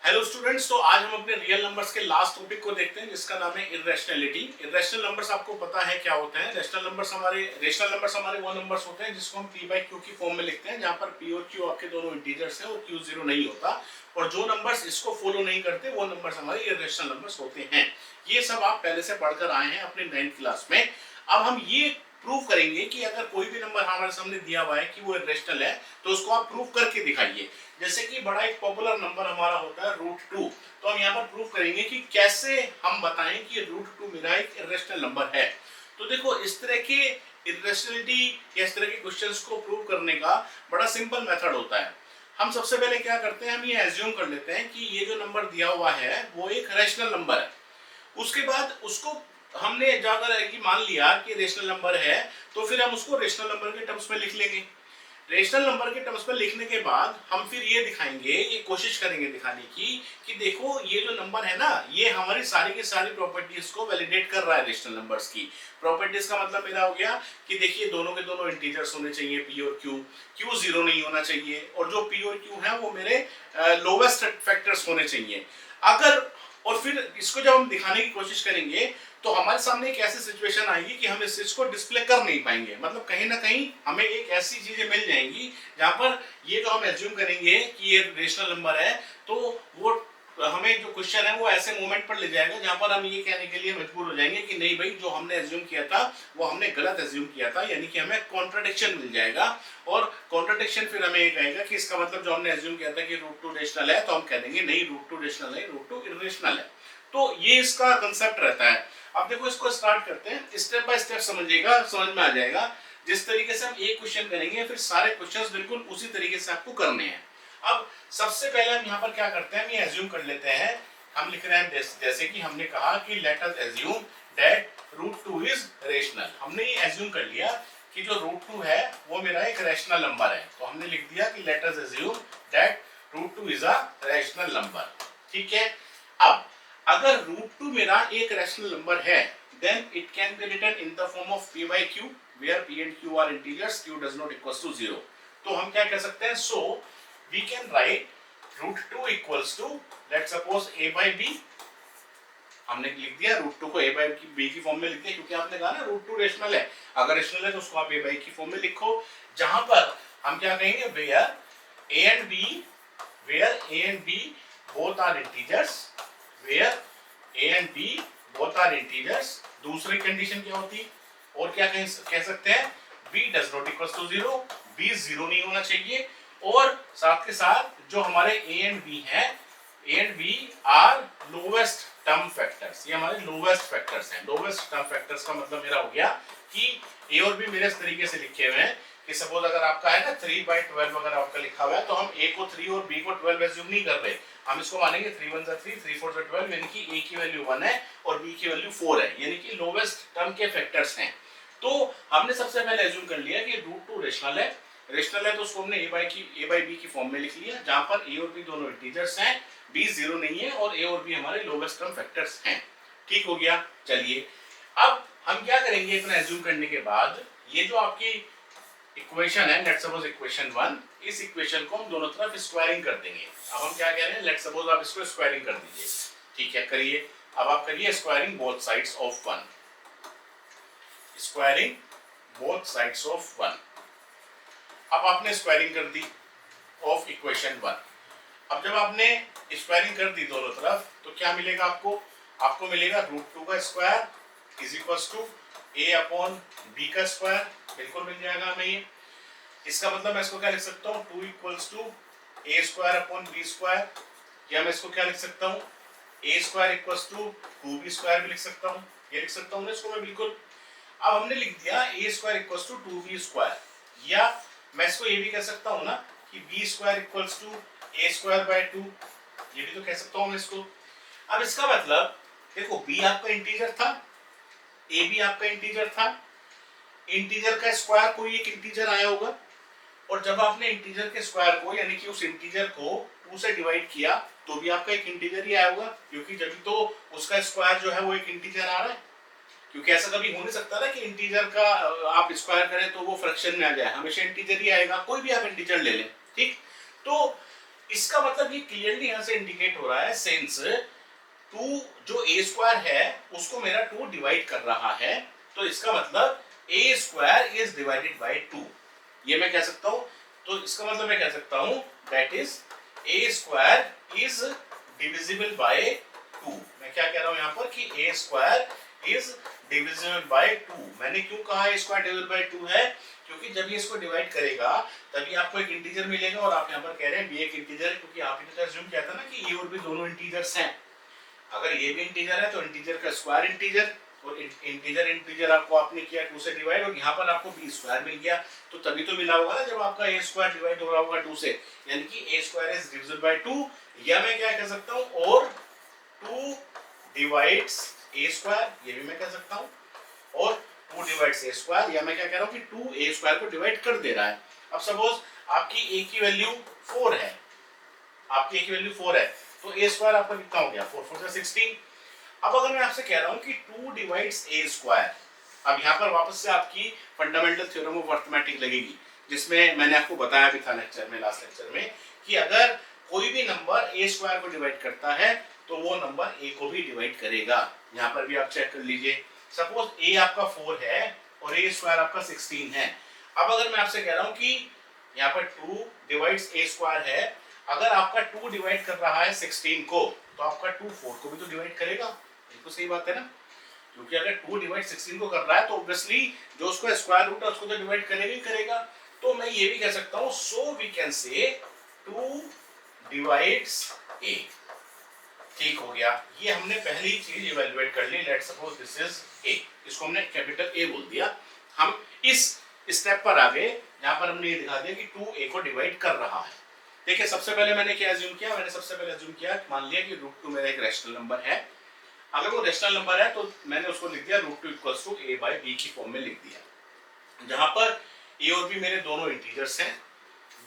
Hello students, तो आज हम अपने रियल नंबर्स के लास्ट टॉपिक को देखते हैं जिसका नाम है इर्रेशनैलिटी। इर्रेशनल नंबर्स आपको पता है क्या होते हैं। रेशनल नंबर्स हमारे वो नंबर्स होते हैं जिसको हम p बाई क्यू की फॉर्म में लिखते हैं, जहां पर p और q आपके दोनों इंटीजर्स हैं और q जीरो नहीं होता। और जो नंबर्स इसको फॉलो नहीं करते वो नंबर्स हमारे इर्रेशनल नंबर्स होते हैं। ये सब आप पहले से पढ़कर आए हैं अपने 9th क्लास में। अब हम ये प्रूव करेंगे कि अगर कोई भी नंबर हमारे सामने दिया हुआ है कि वो इर्रेशनल है तो उसको आप प्रूव करके दिखाइए। जैसे कि बड़ा एक पॉपुलर नंबर हमारा होता है √2, तो हम यहाँ पर प्रूव करेंगे कि कैसे हम बताएं कि √2 मेरा एक इर्रेशनल नंबर है। तो देखो, इस तरह के इर्रेशनलिटी या इस तरह के क्वेश्चंस को प्रूव करने का बड़ा सिंपल मेथड होता है। हम सबसे पहले क्या करते हैं, हम ये एज्यूम कर लेते हैं कि ये जो नंबर दिया हुआ है वो एक रैशनल नंबर है। उसके बाद उसको हमने जाकर कि मान लिया कि रेशनल नंबर है, तो फिर हम उसको रेशनल नंबर के टर्म्स में लिख लेंगे। रेशनल नंबर के टर्म्स में लिखने के बाद हम फिर ये दिखाएंगे, ये कोशिश करेंगे दिखाने की कि देखो ये जो नंबर है ना, ये हमारी सारी की सारी प्रॉपर्टीज को वैलिडेट कर रहा है। रेशनल नंबर्स की प्रॉपर्टीज का मतलब मेरा हो गया कि देखिए दोनों के दोनों इंटीजर्स होने चाहिए p और q जीरो नहीं होना चाहिए, और जो p और q है वो मेरे लोवेस्ट फैक्टर्स होने चाहिए। अगर और फिर इसको जब हम दिखाने की कोशिश करेंगे तो हमारे सामने एक ऐसी सिचुएशन आएगी कि हम इस चीज को डिस्प्ले कर नहीं पाएंगे। मतलब कहीं ना कहीं हमें एक ऐसी चीजें मिल जाएंगी जहां पर ये जो हम एज्यूम करेंगे कि ये रेशनल नंबर है, तो वो हमें जो क्वेश्चन है वो ऐसे मोमेंट पर ले जाएगा जहां पर हम ये कहने के लिए मजबूर हो जाएंगे कि नहीं भाई, जो हमने एज्यूम किया था वो हमने गलत एज्यूम किया था, यानी कि हमें कॉन्ट्राडिक्शन मिल जाएगा। और कॉन्ट्राडिक्शन फिर हमें ये कहेगा कि इसका मतलब जो हमने एज्यूम किया था कि √2 रेशनल है, तो हम कह देंगे नहीं, √2 रेशनल है, √2 इर्रेशनल है। तो ये इसका कंसेप्ट रहता है। अब देखो, इसको स्टार्ट करते हैं, स्टेप बाय स्टेप समझिएगा, समझ में आ जाएगा। जिस तरीके से हम एक क्वेश्चन करेंगे फिर सारे क्वेश्चंस बिल्कुल उसी तरीके से आपको करने हैं। अब सबसे पहले हम यहाँ पर क्या करते हैं, हम ये एज्यूम कर लेते हैं। हम लिख रहे हैं जैसे कि हमने कहा कि let us assume that √2 is rational. हमने ये एज्यूम कर लिया कि जो √2 है वो मेरा एक रैशनल नंबर है, तो हमने लिख दिया कि let us assume that √2 is a rational number. ठीक है। अब अगर √2 मेरा एक रैशनल नंबर है, then it can be written in the form of p by q, where p and q are integers, q does not equals to 0। तो हम क्या कह सकते हैं, so we can write √2 equals to, let's suppose a by b। हमने लिख दिया √2 को a by b की फॉर्म में लिख दिया, क्योंकि आपने कहा ना √2 रेशनल है। अगर रेशनल है तो उसको आप a by की फॉर्म में लिखो, जहां पर हम क्या कहेंगे, where a and b both are integers, where a and b both are integers। दूसरी कंडीशन क्या होती, और क्या कह सकते हैं, b does not equals to 0, b zero नहीं होना चाहिए। और साथ के साथ जो हमारे a and b हैं, a and b are lowest term factors, ये हमारे लोवेस्ट फैक्टर्स हैं। लोवेस्ट टर्म फैक्टर्स का मतलब मेरा हो गया कि a और b मेरे इस तरीके से लिखे हुए हैं कि सपोज अगर आपका है ना 3/12 अगर आपका लिखा हुआ है, तो हम a को 3 और b को 12 एज्यूम नहीं कर रहे, हम इसको मानेंगे 3 1 3, 3 4 12, यानी कि a की वैल्यू 1 है और b की वैल्यू 4 है, यानी कि लोवेस्ट टर्म के फैक्टर्स हैं। तो हमने सबसे पहले एज्यूम कर लिया कि √2 रेशनल है। रेशनल है तो उसको हमने a by b की फॉर्म में लिख लिया, जहां पर a और b दोनों इंटीजर्स हैं, b जीरो नहीं है और a और b हमारे लोवेस्ट टर्म फैक्टर्स हैं। ठीक हो गया। चलिए, अब हम क्या करेंगे, इतना एज्यूम करने के बाद ये जो आपकी इक्वेशन है, लेट्स सपोज इक्वेशन 1, इस इक्वेशन को हम दोनों तरफ स्क्वायरिंग कर देंगे। अब हम क्या कह रहे हैं, लेट्स सपोज आप इसको स्क्वायरिंग कर दीजिए। ठीक है, करिए। अब आप करिए squaring both sides of 1, squaring both sides of 1। अब आपने स्क्वायरिंग कर दी ऑफ इक्वेशन 1। अब जब आपने स्क्वायरिंग कर दी दोनों तरफ, तो क्या मिलेगा आपको, आपको मिलेगा √2 का square is equals to a upon b का स्क्वायर, बिल्कुल मिल जाएगा हमें ये। इसका मतलब मैं इसको क्या लिख सकता हूँ, 2 equals to a square upon b square, या मैं इसको क्या लिख सकता हूँ, a square equals to 2b square भी लिख सकता हूँ, ये लिख सकता हूँ ना इसको मैं, बिल्कुल। अब हमने लिख दिया a square equals to 2b square, या मैं इसको ये भी कह सकता हूँ ना कि b square equals to a square by 2, ये भी तो कह सकता हूँ मैं इसको। अब इसका मतलब देखो, b आपका इंटीजर था, a भी आपका इंटीजर था, इंटीजर का स्क्वायर कोई एक इंटीजर आया होगा, और जब आपने इंटीजर के स्क्वायर को यानी कि उस इंटीजर को 2 से डिवाइड किया तो भी आपका एक इंटीजर ही आया होगा, क्योंकि जब तो उसका स्क्वायर जो है वो एक इंटीजर आ रहा है। क्योंकि ऐसा कभी हो नहीं सकता ना कि इंटीजर का आप स्क्वायर करें तो वो फ्रैक्शन में आ जाए, हमेशा इंटीजर ही आएगा, कोई भी आप इंटीजर ले लें। ठीक, तो इसका मतलब ये क्लियरली यहां से इंडिकेट हो रहा है सेंस टू जो ए स्क्वायर है उसको मेरा टू डिवाइड कर रहा है, तो इसका मतलब A square is divided by two, ये मैं कह सकता हूं। तो इसका मतलब मैं कह सकता हूं that is A square is divisible by two. मैं क्या कह रहा हूं यहां पर कि A square is divisible by two. मैंने क्यों कहा A square divisible by two है, क्योंकि जब ये इसको डिवाइड करेगा तभी आपको एक इंटीजर मिलेगा, और आप यहाँ पर कह रहे हैं बी एक इंटीजर है, क्योंकि आपने तो अज्यूम किया था ना कि ये और भी दोनों इंटीजर्स हैं। अगर ये भी इंटीजर है तो इंटीजर का स्क्वायर इंटीजर, और इंटीजर इंटीजर आपको आपने किया 2 से डिवाइड, और यहाँ पर आपको बी स्क्वायर मिल गया। तो तभी तो मिला होगा ना जब आपका ए स्क्वायर डिवाइड हो रहा होगा 2 से, यानी कि A square is divisible bye 2, या मैं क्या कह सकता हूँ और 2 डिवाइड्स ए स्क्वायर, ये भी मैं कह सकता हूँ, और 2 डिवाइड्स ए स्क्वायर, या मैं क्या कह रहा हूँ कि 2 ए स्क्वायर को डिवाइड कर दे रहा है। अब सपोज आपकी ए की वैल्यू 4 है, आपकी ए की वैल्यू 4 है, तो ए स्क्वायर आपका कितना हो गया 4 4 से 16। अब अगर मैं आपसे कह रहा हूं कि 2 डिवाइड्स ए स्क्वायर, अब यहां पर वापस से आपकी फंडामेंटल थ्योरम ऑफ अर्थमेटिक लगेगी, जिसमें मैंने आपको बताया भी था लेक्चर में, लास्ट लेक्चर में, कि अगर कोई भी नंबर ए स्क्वायर को डिवाइड करता है तो वो नंबर ए को भी डिवाइड करेगा। यहां पर भी आप चेक कर लीजिए, सपोज ए आपका 4 है और ए स्क्वायर आपका 16 है। अब अगर मैं आपसे कह रहा हूं कि यहाँ पर 2 डिवाइड्स ए स्क्वायर है, अगर आपका 2 डिवाइड कर रहा है 16 को, तो आपका 2 4 को भी तो डिवाइड करेगा। बिल्कुल सही बात है ना, क्योंकि अगर 2 डिवाइड 16 को कर रहा है तो ऑब्वियसली जो उसका स्क्वायर रूट है उसको तो डिवाइड करेगा ही करेगा। तो मैं ये भी कह सकता हूं सो वी कैन से 2 डिवाइड्स ए। ठीक हो गया, ये हमने पहली चीज इवैल्यूएट कर ली। Let's suppose this is A, इसको हमने कैपिटल ए बोल दिया। हम इस स्टेप पर आ गए जहां पर हमने ये दिखा दिया कि 2 ए को डिवाइड कर रहा है। देखिए सबसे पहले मैंने क्या अज्यूम किया, मैंने सबसे पहले अज्यूम किया, मान लिया कि √2 मेरा एक रैशनल नंबर है। अगर वो रैशनल नंबर है तो मैंने उसको लिख दिया √2 equals to a by b की फॉर्म में लिख दिया, जहां पर a और b मेरे दोनों इंटीजर्स हैं,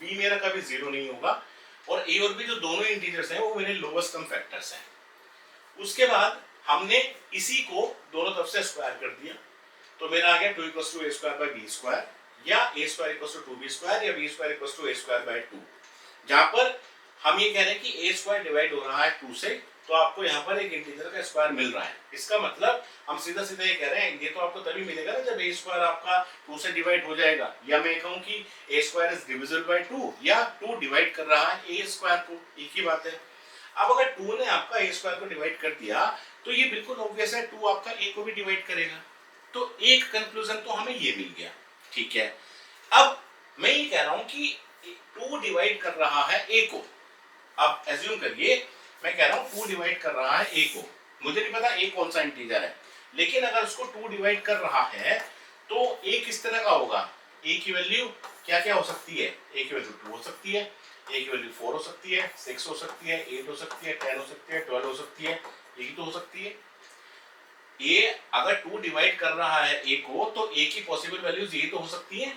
b मेरा कभी 0 नहीं होगा, और a और b जो दोनों इंटीजर्स हैं वो मेरे लोवेस्ट कम फैक्टर्स हैं। उसके बाद हमने इसी को दोनों तरफ से स्क्वायर कर दिया, तो मेरा आ गया 2 equals to a square by b square, या a square equals to 2b square, या b square equals to a square by 2। जहां पर हम ये कह रहे हैं कि a स्क्वायर डिवाइड हो रहा है 2 से, तो आपको यहाँ पर एक इंटीजर का स्क्वायर मिल रहा है। इसका मतलब हम सीधा सीधा ये कह रहे हैं, ये तो आपको तभी मिलेगा ना जब a स्क्वायर आपका 2 से डिवाइड हो जाएगा, या मैं कहूँ कि a square is divisible bye 2, या 2 डिवाइड कर रहा है a स्क्वायर को, एक ही बात है। अब अगर 2 ने आपका a स्क्वायर को डिवाइड कर दिया तो ये बिल्कुल ऑब्वियस है 2 आपका a को भी डिवाइड करेगा। तो एक कंक्लूजन तो हमें ये मिल गया, ठीक है। अब मैं ये कह रहा हूं कि 2 डिवाइड कर रहा है a को, अब एज्यूम करिए मैं कह रहा हूं 2 डिवाइड कर रहा है a को, मुझे नहीं पता a कौन सा इंटीजर है, लेकिन अगर उसको 2 डिवाइड कर रहा है तो a किस तरह का होगा, a की वैल्यू क्या क्या हो सकती है, a की वैल्यू 2 हो सकती है, a की वैल्यू 4 हो सकती है, 6 हो सकती है, 8 हो सकती है, 10 हो सकती है, 12 हो सकती है, यही तो हो सकती है। a अगर 2 डिवाइड कर रहा है a को तो a की पॉसिबल वैल्यूज यही तो हो सकती है।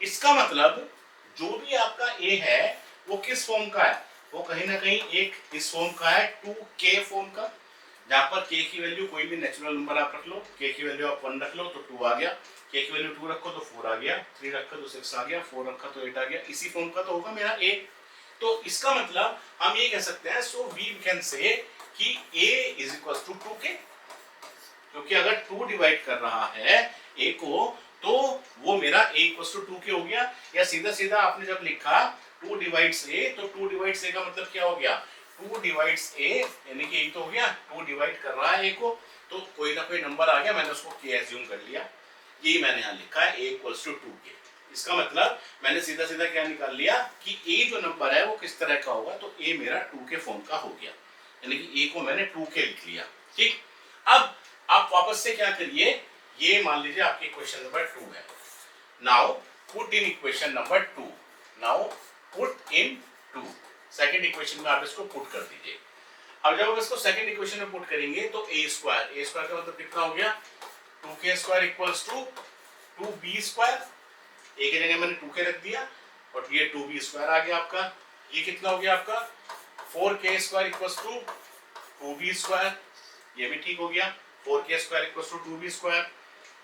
इसका मतलब जो भी आपका a है वो किस फॉर्म का है, वो कहीं ना कहीं एक इस फॉर्म का है, 2k फॉर्म का, जहां पर k की वैल्यू कोई भी नेचुरल नंबर आप रख लो, k की वैल्यू आप 1 रख लो तो 2 आ गया, k की वैल्यू 2 रखो तो 4 आ गया, 3 रखो तो 6 आ गया, 4 रखा तो 8 आ गया, इसी फॉर्म का तो होगा मेरा a। तो इसका मतलब हम ये कह सकते हैं सो वी कैन से कि a is equal to 2k, क्योंकि अगर 2 डिवाइड कर रहा है a को तो वो मेरा a इक्वल टू 2k हो गया। या सीधा सीधा आपने जब लिखा 2 डिवाइड्स a, तो 2 डिवाइड्स a का मतलब क्या हो गया, 2 डिवाइड्स a, यानी कि यही तो हो गया, 2 डिवाइड कर रहा है a को, तो कोई ना कोई नंबर आ गया, मैंने उसको k एज्यूम कर लिया, यही मैंने यहाँ लिखा है a इक्वल टू 2k। इसका मतलब मैंने सीधा सीधा क्या निकाल लिया कि a जो नंबर है वो किस तरह का होगा, तो a मेरा 2k फॉर्म का हो गया, यानी कि a को मैंने 2k लिख लिया। ठीक, अब आप वापस से क्या करिए, ये मान लीजिए आपकी इक्वेशन नंबर 2 है, now put in equation number 2, now put in 2, second equation में आप इसको पुट कर दीजिए। अब जब आप इसको सेकंड इक्वेशन में पुट करेंगे तो a स्क्वायर का मतलब कितना हो गया, 2k square equals to 2b square, a की जगह मैंने 2k रख दिया और ये 2b स्क्वायर आ गया आपका, ये कितना हो गया आपका 4k square equals to 2b square, ये भी ठीक हो गया, 4k square equals to 2b square.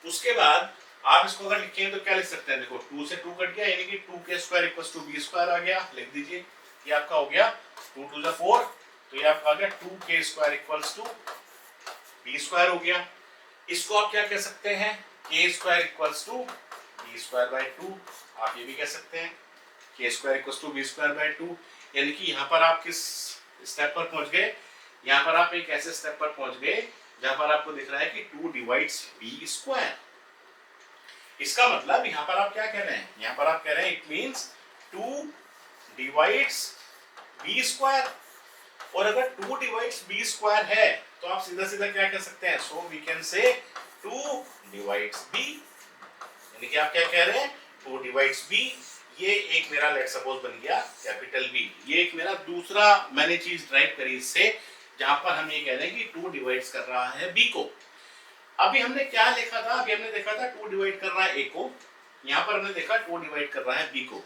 उसके बाद आप इसको अगर लिखें तो क्या लिख सकते हैं, देखो 2 से 2 कट गया, यानी कि 2k square equals to b square आ गया, लिख दीजिए ये आपका हो गया 2 टू 4, तो ये आपका आ गया 2k square equals to b square हो गया। इसको आप क्या कह सकते हैं, k square equals to b square by 2, आप ये भी कह सकते हैं k square equals to b square by 2। यानी कि यहाँ पर आप किस स्टेप पर पहुंच गए, यहाँ पर आप एक ऐसे स्टेप पर पहुंच गए जहां पर आपको दिख रहा है कि 2 डिवाइड्स b स्क्वायर। इसका मतलब यहाँ पर आप क्या कह रहे हैं, यहाँ पर आप कह रहे हैं it means 2 divides b square, और अगर 2 डिवाइड्स b स्क्वायर है तो आप सीधा सीधा क्या कह सकते हैं, सो we can say 2 divides b। यानी कि आप क्या कह रहे हैं, 2 डिवाइड्स b। ये एक मेरा लेट सपोज बन गया कैपिटल B। ये एक मेरा दूसरा मैंने चीज ड्राइव करी इससे, जहां पर हम ये कह रहे हैं कि 2 डिवाइड्स कर रहा है b को। अभी हमने क्या लिखा था, अभी हमने देखा था 2 डिवाइड कर रहा है a को, यहाँ पर हमने देखा 2 डिवाइड कर रहा है b को।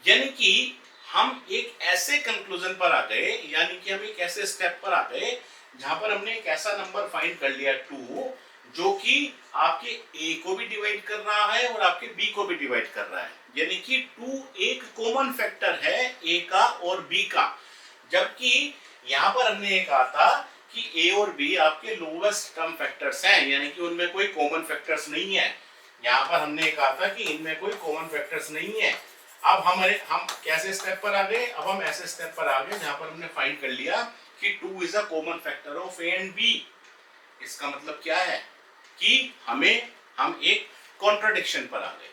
यानी कि हम एक ऐसे कंक्लूजन पर आ गए, यानी कि हम एक ऐसे स्टेप पर आ गए जहां पर हमने एक ऐसा नंबर फाइंड कर लिया 2, जो कि आपके a को भी डिवाइड कर रहा है और आपके b को भी डिवाइड कर रहा है। यानी कि 2 एक कॉमन फैक्टर है a का और b का, जबकि यहाँ पर हमने ये कहा था कि a और b आपके लोवेस्ट टर्म फैक्टर्स हैं, यानी कि उनमें कोई कॉमन फैक्टर्स नहीं है। यहाँ पर हमने ये कहा था कि इनमें कोई कॉमन फैक्टर्स नहीं है। अब हम कैसे स्टेप पर आ गए, अब हम ऐसे स्टेप पर आ गए जहां पर हमने फाइंड कर लिया कि 2 is a common factor of a and b। इसका मतलब क्या है कि हम एक कॉन्ट्रडिक्शन पर आ गए,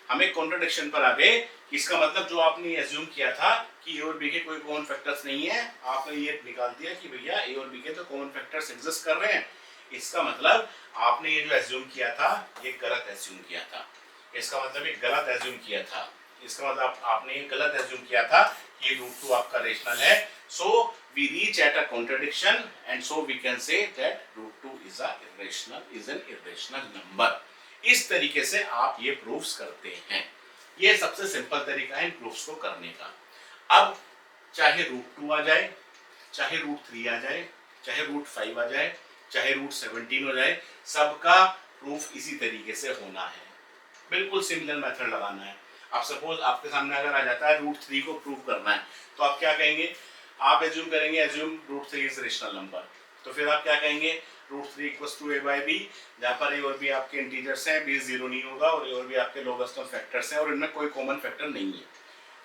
हम एक कॉन्ट्रडिक्शन पर आ गए। इसका मतलब जो आपने एज्यूम किया था कि a और b के कोई कॉमन फैक्टर्स नहीं है, आपने ये निकाल दिया कि भैया a और b के तो कॉमन फैक्टर्स एग्जिस्ट कर रहे हैं। इसका मतलब आपने ये जो एज्यूम किया था ये गलत एज्यूम किया था। इसका मतलब ये गलत एज्यूम किया था, इसका मतलब आपने ये गलत एज्यूम किया था कि √2 आपका रेशनल है। So we reach at a contradiction and so we can say that √2 is an irrational number. इस तरीके से आप ये प्रूफ्स करते हैं। ये सबसे सिंपल तरीका है इन प्रूफ्स को करने का। अब चाहे √2 आ जाए, चाहे √3 आ जाए, चाहे √5 आ जाए, चाहे √17 हो जाए, सबका प्रूफ इसी तरीके से होना है। बिल्कुल सिमिलर मेथड लगाना है। अब सपोज आपके सामने अगर आ जाता है √3 को प्रूव करना है, तो आप क्या कहेंगे, आप एज्यूम करेंगे एज्यूम √3 इज रेशनल नंबर। तो फिर आप क्या कहेंगे, √3 equals to a by b, जहाँ पर a और b आपके इंटीजर्स हैं, b 0 नहीं होगा और a और b आपके लोवेस्ट ऑफ फैक्टर्स हैं और इनमें कोई कॉमन फैक्टर नहीं है।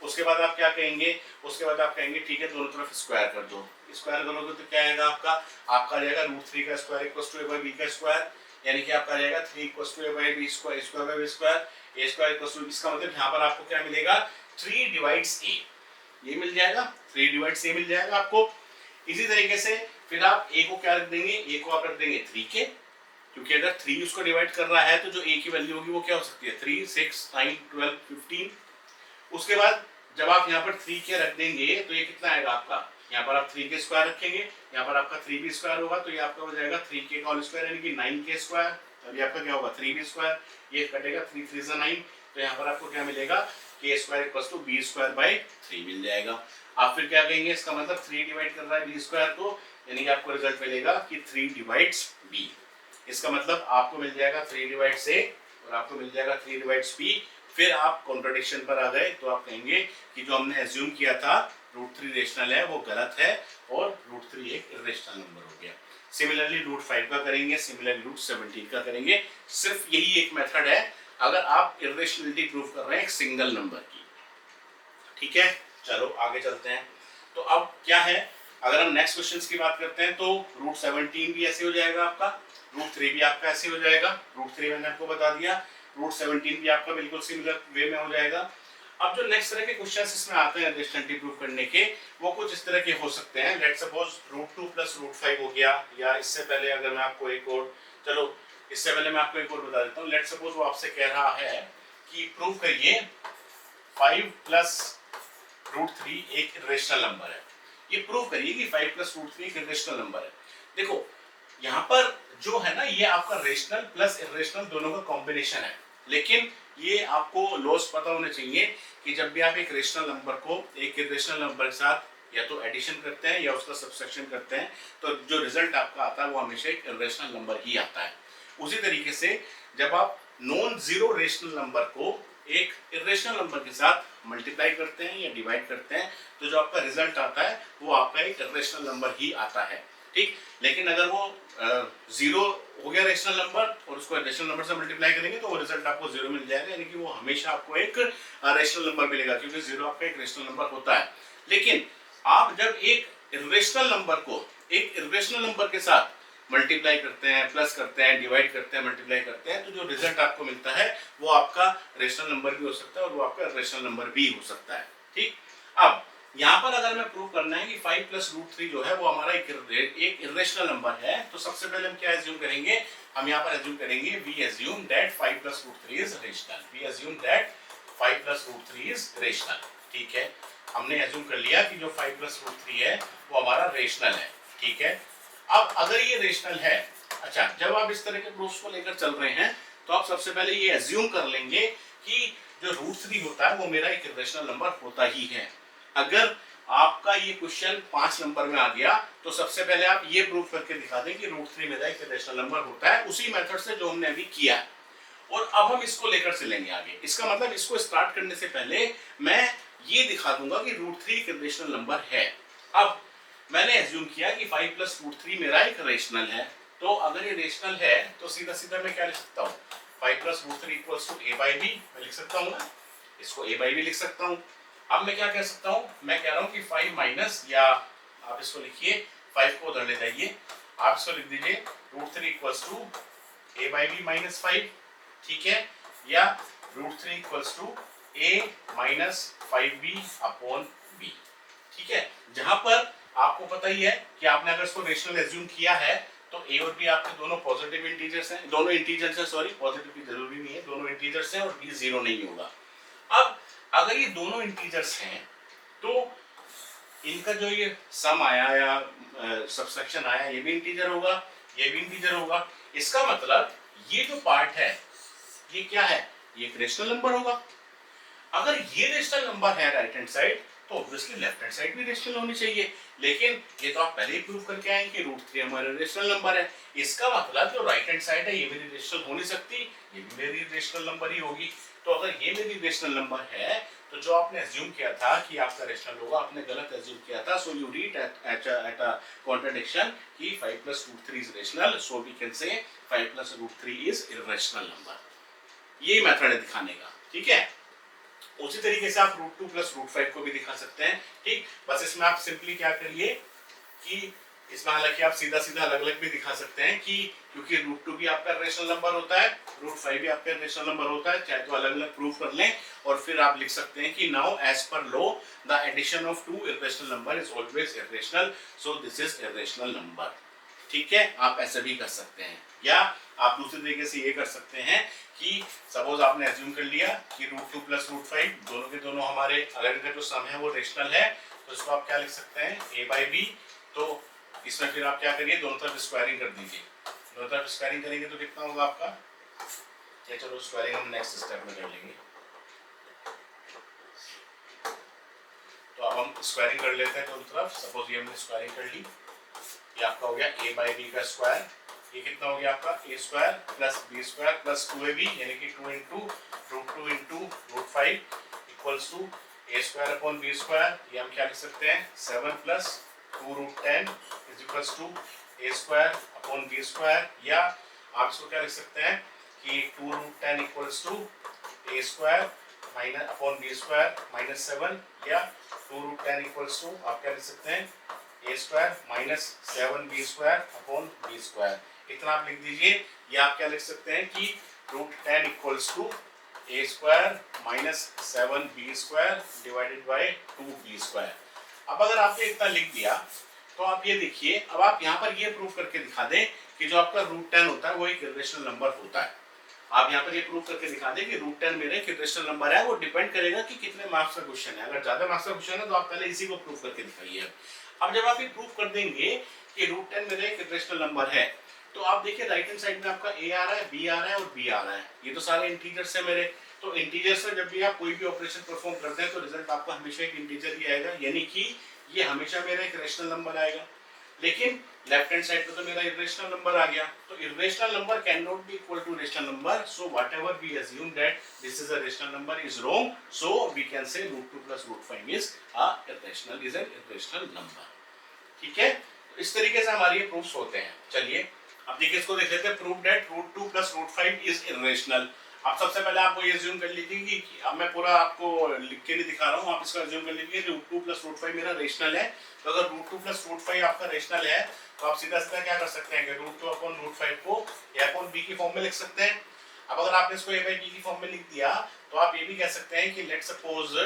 उसके बाद आप क्या कहेंगे, उसके बाद आप कहेंगे ठीक है दोनों तरफ स्क्वायर कर दो। स्क्वायर करोगे तो क्या आएगा आपका आ जाएगा √3 का square equals to a by b का स्क्वायर, यानी कि आपका आ जाएगा 3 equals to a by b square, square by b square, a square equals to, इसका मतलब यहाँ पर आपको क्या मिलेगा, 3 डिवाइड्स a, ये मिल जाएगा, 3 डिवाइड्स a मिल जाएगा आपको। इसी तरीके से फिर आप a को क्या रख देंगे, a को आप रख देंगे 3k, क्योंकि अगर 3 उसको डिवाइड कर रहा है तो जो a की वैल्यू होगी वो क्या हो सकती है, 3, 6, 9, 12, 15। उसके बाद जब आप यहाँ पर 3k रख देंगे तो ये कितना आएगा आपका, यहाँ पर आप 3k स्क्वायर रखेंगे, यहाँ पर आपका 3b स्क्वायर होगा, तो ये आपका हो जाएगा 3k का होल स्क्वायर यानी कि 9k स्क्वायर। तभी आपका क्या होगा 3b स्क्वायर, ये कटेगा 3 3 9, तो यहाँ पर आपको क्या मिलेगा, k square equals to b square by 3 मिल जाएगा। आप फिर क्या कहेंगे, इसका मतलब 3 डिवाइड कर रहा है b स्क्वायर को, यानी कि आपको रिजल्ट मिलेगा कि 3 डिवाइड्स b। इसका मतलब आपको मिल जाएगा 3 डिवाइड्स a और आपको मिल जाएगा 3 डिवाइड्स b। फिर आप कॉन्ट्रडिक्शन पर आ गए तो आप कहेंगे कि जो हमने एज्यूम किया था √3 रेशनल है वो गलत है और √3 एक इर्रेशनल नंबर हो गया। सिमिलरली √5 का करेंगे, सिमिलरली √17 का करेंगे। सिर्फ यही एक मेथड है अगर आप इर्रेशनलिटी प्रूव कर रहे हैं एक सिंगल नंबर की। ठीक है, चलो आगे चलते हैं। तो अब क्या है, अगर हम नेक्स्ट क्वेश्चन की बात करते हैं तो √17 भी ऐसे हो जाएगा आपका, √3 भी आपका ऐसे हो जाएगा, √3 मैंने आपको बता दिया, √17 भी आपका बिल्कुल सिमिलर वे में हो जाएगा। अब जो नेक्स्ट तरह के क्वेश्चंस इसमें आते हैं इर्रेशनलिटी प्रूव करने के, वो कुछ इस तरह के हो सकते हैं। लेट्स सपोज √2 प्लस √5 हो गया, या इससे पहले अगर मैं आपको एक और, चलो इससे पहले मैं आपको एक और बता देता हूँ। लेट्स सपोज वो आपसे कह रहा है कि प्रूव करिए 5 प्लस √3 एक इर्रेशनल नंबर है। ये प्रूव करिए कि 5 प्लस √3 एक इर्रेशनल नंबर है। देखो यहाँ पर जो है ना, ये आपका रेशनल प्लस इर्रेशनल दोनों का कॉम्बिनेशन है, लेकिन ये आपको लॉस पता होने चाहिए कि जब भी आप एक रेशनल नंबर को एक इर्रेशनल नंबर के साथ या तो एडिशन करते हैं या उसका सब्सट्रैक्शन करते हैं, तो जो रिजल्ट आपका आता है वो हमेशा एक इर्रेशनल नंबर ही आता है। उसी तरीके से जब आप नॉन जीरो रेशनल नंबर को एक इरेशनल नंबर के साथ मल्टीप्लाई करते हैं या डिवाइड करते हैं तो जो आपका रिजल्ट आता है वो आपका एक इरेशनल नंबर ही आता है, ठीक। लेकिन अगर वो जीरो हो गया रेशनल नंबर और उसको रेशनल नंबर से मल्टीप्लाई करेंगे तो वो रिजल्ट आपको जीरो मिल जाएगा, यानी कि वो हमेशा आपको एक रेशनल नंबर मिलेगा क्योंकि जीरो आपका एक रेशनल नंबर होता है। लेकिन आप जब एक इरेशनल नंबर को एक इरेशनल नंबर के साथ मल्टीप्लाई करते हैं, प्लस करते हैं, डिवाइड करते हैं, मल्टीप्लाई करते हैं तो जो रिजल्ट आपको मिलता है वो आपका रेशनल नंबर भी हो सकता है और वो आपका रेशनल नंबर भी हो सकता है, ठीक। अब यहाँ पर अगर मैं प्रूव करना है कि 5 प्लस रूट 3 जो है वो हमारा एक इरेशनल नंबर है तो सबसे पहले हम क्या एज्यूम करेंगे, हम यहाँ पर एज्यूम करेंगे we assume that 5 plus root 3 is rational, we assume that 5 plus root 3 is rational, ठीक है। हमने एज्यूम कर लिया कि जो 5 प्लस रूट 3 है वो हमारा रेशनल है, ठीक है। अब अगर ये रेशनल है, अच्छा जब आप इस तरह के प्रूफ्स को लेकर चल रहे हैं तो आप सबसे पहले ये एज्यूम कर लेंगे कि जो रूट 3 होता है वो मेरा एक इरेशनल नंबर होता ही है। अगर आपका ये क्वेश्चन 5 नंबर में आ गया तो सबसे पहले आप ये प्रूफ करके दिखा दें कि रूट 3 मेरा एक इरेशनल नंबर होता है उसी मेथड से जो हमने अभी किया। और अब हम इसको लेकर चलेंगे आगे, इसका मतलब इसको स्टार्ट करने से पहले मैं ये दिखा दूंगा कि रूट 3 एक रेशनल नंबर है। अब मैंने एज्यूम किया कि 5 प्लस रूट 3 मेरा एक रेशनल है, तो अगर ये रेशनल है तो सीधा सीधा मैं क्या लिख सकता हूँ, 5 plus root 3 equals to a by b, मैं लिख सकता हूँ ना, इसको a बाई बी लिख सकता हूँ। अब मैं क्या कह सकता हूँ, मैं कह रहा हूँ कि 5 माइनस, या आप इसको लिखिए 5 को उधर ले जाइए, आप इसको लिख दीजिए root 3 equals to a by b minus 5, ठीक है, या root 3 equals to a minus 5b upon b, ठीक है। जहां पर आपको पता ही है कि आपने अगर इसको रेशनल एज्यूम किया है तो a और b आपके दोनों पॉजिटिव इंटीजर्स हैं, दोनों इंटीजर्स हैं, सॉरी पॉजिटिव की जरूरी नहीं है, दोनों इंटीजर्स हैं और b जीरो नहीं होगा। अब अगर ये दोनों इंटीजर्स हैं तो इनका जो ये सम आया या सबट्रैक्शन आया ये भी इंटीजर होगा, ये भी इंटीजर होगा। इसका मतलब ये जो पार्ट है ये क्या है, ये एक रेशनल नंबर होगा। अगर ये रेशनल नंबर है राइट हैंड साइड तो ऑब्वियसली लेफ्ट हैंड साइड भी रेशनल होनी चाहिए, लेकिन ये तो आप पहले ही प्रूव करके आए कि रूट 3 हमारा रेशनल नंबर है। इसका मतलब जो राइट हैंड साइड है ये मेरी रेशनल हो नहीं सकती, ये भी मेरी रेशनल नंबर ही होगी। तो अगर ये मेरी रेशनल नंबर है तो जो आपने एज्यूम किया था कि आपका रेशनल होगा आपने गलत एज्यूम किया था। So you reach at a contradiction कि 5 plus root 3 is rational, so we can say 5 plus root 3 is irrational number. ये मेथड है दिखाने का, ठीक है। उसी तरीके से आप रूट 2 प्लस रूट 5 को भी दिखा सकते हैं, ठीक। बस इसमें आप सिंपली क्या करिए कि इसमें हालांकि आप सीधा सीधा अलग अलग भी दिखा सकते हैं कि क्योंकि रूट 2 भी आपका रेशनल नंबर होता है, रूट 5 भी आपका रेशनल नंबर होता है, चाहे तो अलग अलग प्रूव कर लें और फिर आप लिख सकते हैं कि now as per law the addition of two irrational number is always irrational, so this is irrational number, ठीक है। आप ऐसे भी कर सकते हैं या आप दूसरे तरीके से ये कर सकते हैं कि सपोज आपने एज्यूम कर लिया कि रूट 2 प्लस रूट 5 दोनों के दोनों हमारे अगर इनका जो सम है वो रेशनल है तो इसको आप क्या लिख सकते हैं a बाई बी। तो इसमें फिर आप क्या करिए दोनों तरफ स्क्वायरिंग कर दीजिए, दोनों तरफ स्क्वायरिंग करेंगे तो कितना होगा आपका, या चलो स्क्वायरिंग हम नेक्स्ट स्टेप में कर लेंगे। तो अब हम स्क्वायरिंग कर लेते हैं दोनों तरफ, सपोज ये हमने स्क्वायरिंग कर ली, ये आपका हो गया a बाई बी का स्क्वायर, ये कितना हो गया आपका a square plus b square plus 2ab यानी कि 2 into root 2 into root 5 equals to a square upon b square, ये हम क्या लिख सकते हैं 7 plus 2 root 10 is equals to a square upon b square, या आप इसको क्या लिख सकते हैं कि 2 root 10 equals to a square minus upon b square minus 7, या 2 रूट 10 इक्वल्स टू आप क्या लिख सकते हैं a square minus 7b square upon b square, इतना आप लिख दीजिए। या आप क्या लिख सकते हैं कि root 10 equals to a square minus 7b square divided by 2b square. अब अगर आपने इतना लिख दिया तो आप ये देखिए, अब आप यहाँ पर ये प्रूव करके दिखा दें कि जो आपका रूट 10 होता है वो एक इरेशनल नंबर होता है। आप यहाँ पर ये प्रूव करके दिखा दें कि रूट 10 मेरे एक इरेशनल नंबर है, वो डिपेंड करेगा कि कितने मार्क्स का क्वेश्चन है। अगर ज्यादा मार्क्स का क्वेश्चन है तो आप पहले इसी को प्रूव करके दिखाइए। अब जब आप ये प्रूव कर देंगे कि रूट 10 मेरा एक इरेशनल नंबर है तो आप देखिए राइट हैंड साइड में आपका a आ रहा है, b आ रहा है और b आ रहा है, ये तो सारे इंटीजर्स है मेरे। तो इंटीजर से जब भी आप कोई भी ऑपरेशन परफॉर्म करते हैं तो रिजल्ट आपका हमेशा एक इंटीजर ही आएगा, यानी कि ये हमेशा मेरा एक रेशनल नंबर आएगा। लेकिन लेफ्ट हैंड साइड पे तो मेरा इरेशनल नंबर आ गया, तो irrational number can not be equal to rational number, so whatever we assume that this is a rational number is wrong, so we can say √2 + √5 is an irrational number. ठीक है, तो इस तरीके से हमारे ये प्रूफ्स होते हैं। चलिए अब देखिए इसको देख लेते हैं, प्रूफ दैट √2 + √5 इज इरेशनल। अब सबसे पहले आपको ये अज्यूम कर लीजिए कि अब मैं पूरा आपको लिख के नहीं दिखा रहा हूँ, आप इसका अज्यूम कर लीजिए √2 + √5 मेरा रेशनल है। तो अगर √2 + √5 आपका रेशनल है तो आप सीधा सीधा क्या कर सकते हैं कि √2/√5 को a/b की फॉर्म में लिख सकते हैं। अब अगर आपने इसको a/b की फॉर्म में लिख दिया तो आप ये भी कह सकते हैं कि लेट सपोज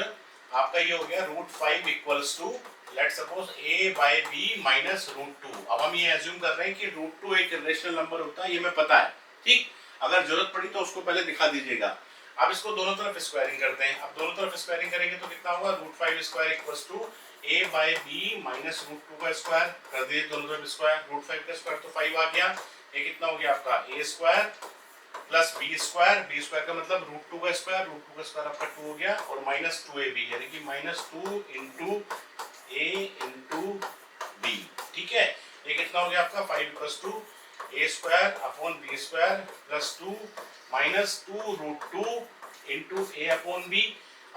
आपका ये हो गया √5 equals to let suppose a/b minus √2। अब हम ये अज्यूम कर रहे हैं कि √2 एक इरेशनल नंबर होता है, ये मैं पता है। ठीक, अगर जरूरत पड़ी तो उसको पहले दिखा दीजिएगा। अब इसको दोनों तरफ स्क्वायरिंग करते हैं। अब दोनों तरफ स्क्वायरिंग करेंगे तो कितना होगा, √5² इक्वल्स टू a/b माइनस √2 का स्क्वायर कर दिए, दोनों तरफ स्क्वायर, √5 का स्क्वायर तो 5 आ गया। ये कितना हो गया आपका a² प्लस b² का मतलब √2 का स्क्वायर, √2 का स्क्वायर आपका 2 हो गया, और माइनस 2ab यानी कि -2 इंटू a इंटू b। ठीक है, ये कितना हो गया आपका 5 equals to a² / b² plus 2 minus 2√2 into a/b।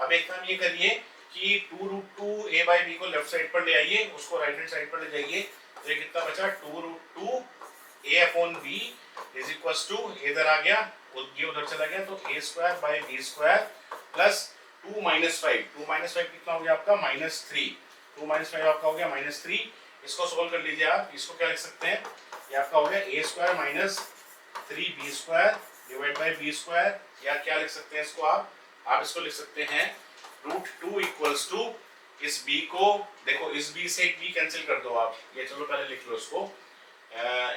अब एक काम ये करिए कि 2√2 a/b को लेफ्ट साइड पर ले आइए, उसको राइट हैंड साइड पर ले जाइए, तो ये कितना बचा 2√2 a/b इज इक्वल्स टू, इधर आ गया, ये उधर चला गया, तो a² / b² प्लस 2 - 5, 2 - 5 कितना हो गया आपका -3, 2 - 5 आपका हो गया -3। इसको सोल्व कर लीजिए आप, इसको क्या लिख सकते हैं, ये आपका हो गया a² - 3b² divide by b², या क्या लिख सकते हैं इसको आप इसको लिख सकते हैं √2 इक्वल्स टू, इस b को देखो, इस b से एक b कैंसिल कर दो आप, ये चलो पहले लिख लो इसको,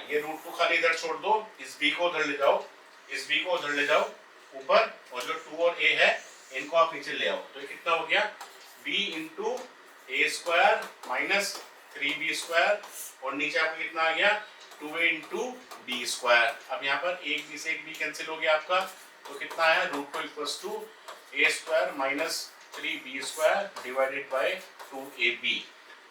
ये √2 खाली इधर छोड़ दो, इस b को उधर ले जाओ, इस b को उधर ले जाओ ऊपर, और जो 2 और a है इनको आप नीचे ले आओ, तो ये कितना हो गया b into a² minus 3b², और नीचे आपको कितना आ गया 2a इंटू b²। अब यहाँ पर एक b से एक b कैंसिल हो गया आपका, तो कितना आया √2 equals to a² minus 3b² divided by 2ab।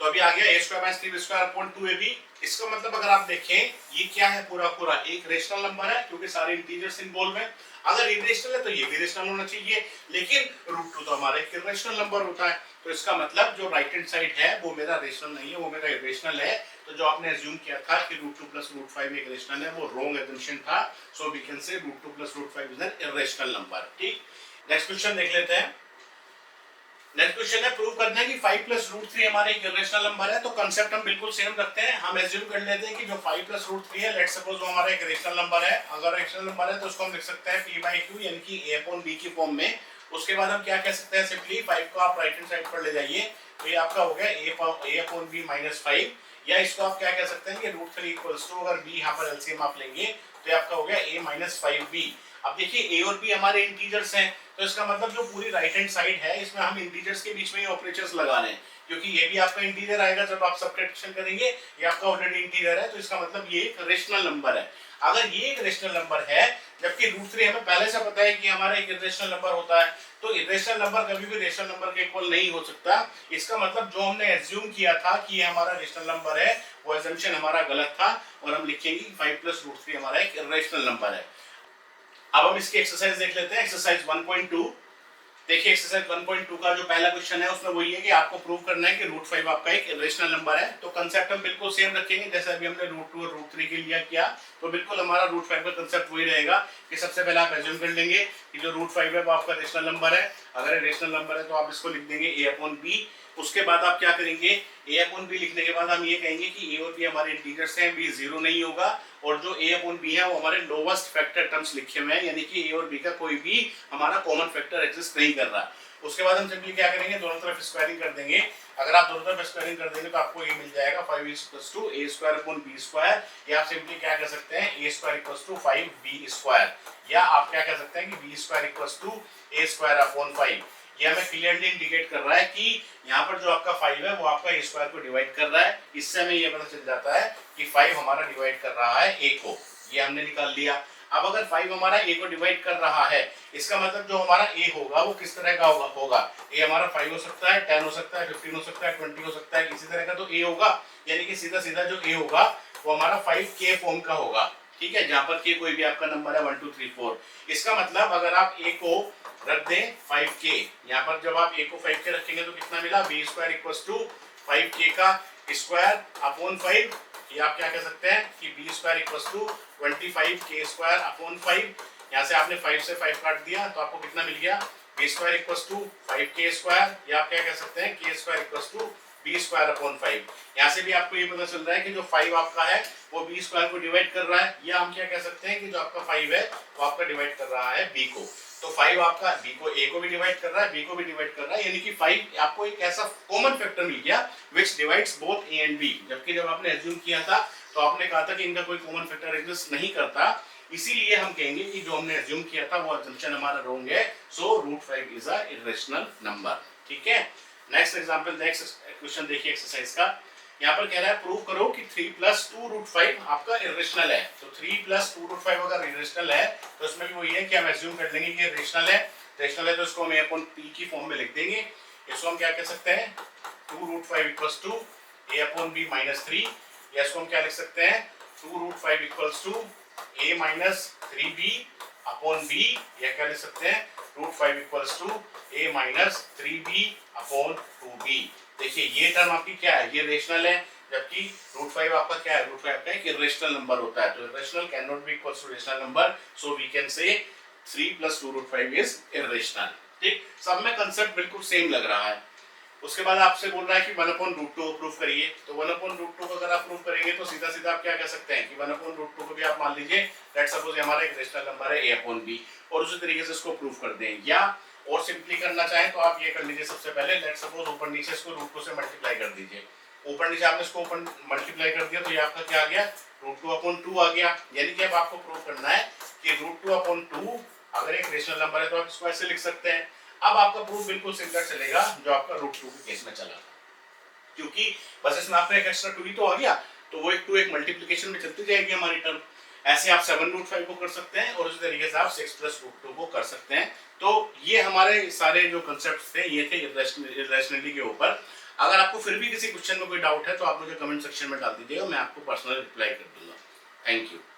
तो अभी आ गया a² minus 3b² upon 2ab। इसका मतलब अगर आप देखें ये क्या है, पूरा पूरा एक रेशनल नंबर है क्योंकि सारे इंटीजर्स इन्वॉल्व हैं। अगर इरेशनल है तो ये भी रेशनल होना चाहिए, लेकिन √2 तो हमारा एक इरेशनल नंबर होता है, तो इसका मतलब जो राइट हैंड साइड है वो मेरा रेशनल नहीं है, वो मेरा इरेशनल है। तो जो आपने अज्यूम किया था कि √2 + √5 एक रेशनल है, वो रॉन्ग अजम्पशन था। सो we can say √2 + √5 is an irrational number. ठीक, नेक्स्ट क्वेश्चन देख लेते हैं। नेक्स्ट क्वेश्चन है, प्रूव करना है कि 5 + √3 हमारा एक इरेशनल नंबर है। तो कांसेप्ट हम बिल्कुल सेम रखते हैं, हम एज्यूम कर लेते हैं कि जो 5 + √3 है, लेट्स सपोज वो हमारा एक रेशनल नंबर है। अगर रेशनल नंबर है तो उसको हम लिख सकते हैं p/q यानी कि a/b की फॉर्म में। उसके बाद हम क्या कह सकते हैं, सिंपली 5 को आप राइट हैंड साइड पर ले जाइए, तो ये आपका हो गया a/b - 5, या इसको आप क्या कह सकते हैं कि √3 इक्वल्स टू, अगर b यहाँ पर एलसीएम आप लेंगे तो ये आपका हो गया a - 5b। अब देखिए a और b हमारे इंटीजर्स हैं, तो इसका मतलब जो पूरी राइट हैंड साइड है इसमें हम इंटीजर्स के बीच में ही ऑपरेटर्स लगा रहे हैं, क्योंकि ये भी आपका इंटीजर आएगा जब आप सब्ट्रैक्शन करेंगे, ये आपका ऑलरेडी इंटीजर है, तो इसका मतलब ये एक रेशनल नंबर है। अगर ये एक रेशनल नंबर है, जबकि √3 हमें पहले से पता है कि हमारा एक इरेशनल नंबर होता है, तो इरेशनल नंबर कभी भी रेशनल नंबर के इक्वल नहीं हो सकता। इसका मतलब जो हमने एज्यूम किया था कि ये हमारा रेशनल नंबर है, वो एजम्पशन हमारा गलत था, और हम लिखेंगे कि 5 + √3 हमारा एक इरेशनल नंबर है। अब हम इसकी एक्सरसाइज देख लेते हैं, एक्सरसाइज 1.2। देखिए एक्सरसाइज 1.2 का जो पहला क्वेश्चन है उसमें वही है कि आपको प्रूव करना है कि √5 आपका एक इरेशनल नंबर है। तो कंसेप्ट हम बिल्कुल सेम रखेंगे जैसे अभी हमने √2 और √3 के लिए किया, तो बिल्कुल हमारा √5 का कंसेप्ट वही रहेगा कि सबसे पहले आप एज्यूम कर लेंगे कि जो √5 है वो आपका रेशनल नंबर है। अगर रेशनल नंबर है तो आप इसको लिख देंगे a/b। उसके बाद आप क्या करेंगे, a/b लिखने के बाद हम ये कहेंगे कि a और b हमारे इंटीजर्स हैं, b 0 नहीं होगा, और जो a/b है वो हमारे लोवेस्ट फैक्टर टर्म्स लिखे हुए हैं, यानी कि a और b का कोई भी हमारा कॉमन फैक्टर एग्जिस्ट नहीं कर रहा। उसके बाद हम सिंपली क्या करेंगे, दोनों तरफ स्क्वायरिंग कर देंगे। अगर आप दोनों तरफ स्क्वायरिंग कर देंगे तो आपको ये मिल जाएगा 5 = a²/b², या आप सिंपली क्या कर सकते हैं a² = 5b², या आप क्या कह सकते हैं कि b² = a²/5। ये हमें क्लियरली इंडिकेट कर रहा है कि यहाँ पर जो आपका 5 है वो आपका a² को डिवाइड कर रहा है। इससे हमें ये पता चल जाता है कि 5 हमारा डिवाइड कर रहा है a को, ये हमने निकाल लिया। अब अगर 5 हमारा a को डिवाइड कर रहा है, इसका मतलब जो हमारा a होगा वो किस तरह का होगा a हमारा 5 हो सकता है, 10 हो सकता है, 15 हो सकता है, 20 हो सकता है, इसी तरह का तो a होगा। यानी कि सीधा सीधा जो a होगा वो हमारा 5k फॉर्म का होगा। ठीक है, जहां पर k कोई भी आपका नंबर है 1 2 3 4। इसका मतलब अगर आप a को रख दें 5k, यहाँ पर जब आप a को 5k रखेंगे तो कितना मिला, b square equals to 5k का स्क्वायर अपॉन 5। ये आप क्या कह सकते हैं कि b square equals to 25k square upon 5। यहाँ से आपने 5 से 5 काट दिया तो आपको कितना मिल गया, b square equals to 5k square, या आप क्या कह सकते हैं k square equals to b square upon 5। यहाँ से भी आपको ये पता चल रहा है कि जो 5 आपका है वो b स्क्वायर को डिवाइड कर रहा है, या हम क्या कह सकते हैं कि जो आपका 5 है वो आपका डिवाइड कर रहा है b को। तो 5 आपका b को a को भी डिवाइड कर रहा है, b को भी डिवाइड कर रहा है, यानी कि 5 आपको एक ऐसा कॉमन फैक्टर मिल गया which divides both a and b। जबकि जब आपने एज्यूम किया था तो आपने कहा था कि इनका कोई कॉमन फैक्टर एग्जिस्ट नहीं करता, इसीलिए हम कहेंगे कि जो हमने एज्यूम किया था वो अजम्पशन हमारा रॉन्ग है। सो √5 इज अ इरेशनल नंबर। ठीक है, नेक्स्ट एग्जांपल, नेक्स्ट क्वेश्चन देखिए एक्सरसाइज का। यहाँ पर कह रहा है प्रूव करो कि 3 + 2√5 आपका इरेशनल है। तो 3 + 2√5 अगर इरेशनल है तो इसमें भी वही है कि हम एज्यूम कर लेंगे कि रेशनल है। रेशनल है तो इसको हम a/p की फॉर्म में लिख देंगे। इसको हम क्या कह सकते हैं, 2√5 इक्वल्स टू a/b - 3, या इसको हम क्या लिख सकते हैं, 2√5 equals to a - 3b upon b, या क्या लिख सकते हैं, √5 equals to a - 3b upon 2b। देखिए ये टर्म आपकी क्या है, ये रेशनल है, जबकि √5 आपका क्या है, √5 आपका एक इरेशनल नंबर होता है। तो irrational can not be equals to rational number, so we can say 3 + 2√5 is irrational. ठीक, सब में कंसेप्ट बिल्कुल सेम लग रहा है। उसके बाद आपसे बोल रहा है कि 1/√2 प्रूफ करिए। तो 1/√2 को अगर आप प्रूफ करेंगे तो सीधा सीधा आप क्या कह सकते हैं कि 1/√2 को भी आप मान लीजिए लेट्स सपोज हमारा एक रेशनल नंबर है a/b, और उसी तरीके से इसको प्रूफ कर दें। या और सिंपली करना चाहें तो आप ये कर लीजिए, सबसे पहले लेट्स सपोज ऊपर नीचे इसको √2 से मल्टीप्लाई कर दीजिए। ऊपर नीचे आपने इसको ऊपर मल्टीप्लाई कर दिया तो ये आपका क्या आ गया, √2/2 आ गया। यानी कि अब आपको प्रूफ करना है कि √2/2 अगर एक रेशनल नंबर है तो आप इसको ऐसे लिख सकते हैं। अब आपका प्रूफ बिल्कुल सिमिलर चलेगा जो आपका √2 के केस में चला था, क्योंकि बस इसमें आपका एक एक्स्ट्रा 2 ही तो आ गया, तो वो एक 2 एक मल्टीप्लिकेशन में चलती जाएगी हमारी टर्म। ऐसे आप 7√5 को कर सकते हैं और उसी तरीके से आप 6 + √2 को कर सकते हैं। तो ये हमारे सारे जो कंसेप्ट थे ये थे इरेशनलिटी के ऊपर। अगर आपको फिर भी किसी क्वेश्चन में कोई डाउट है तो आप मुझे कमेंट सेक्शन में डाल दीजिएगा, मैं आपको पर्सनल रिप्लाई कर दूंगा। Thank you.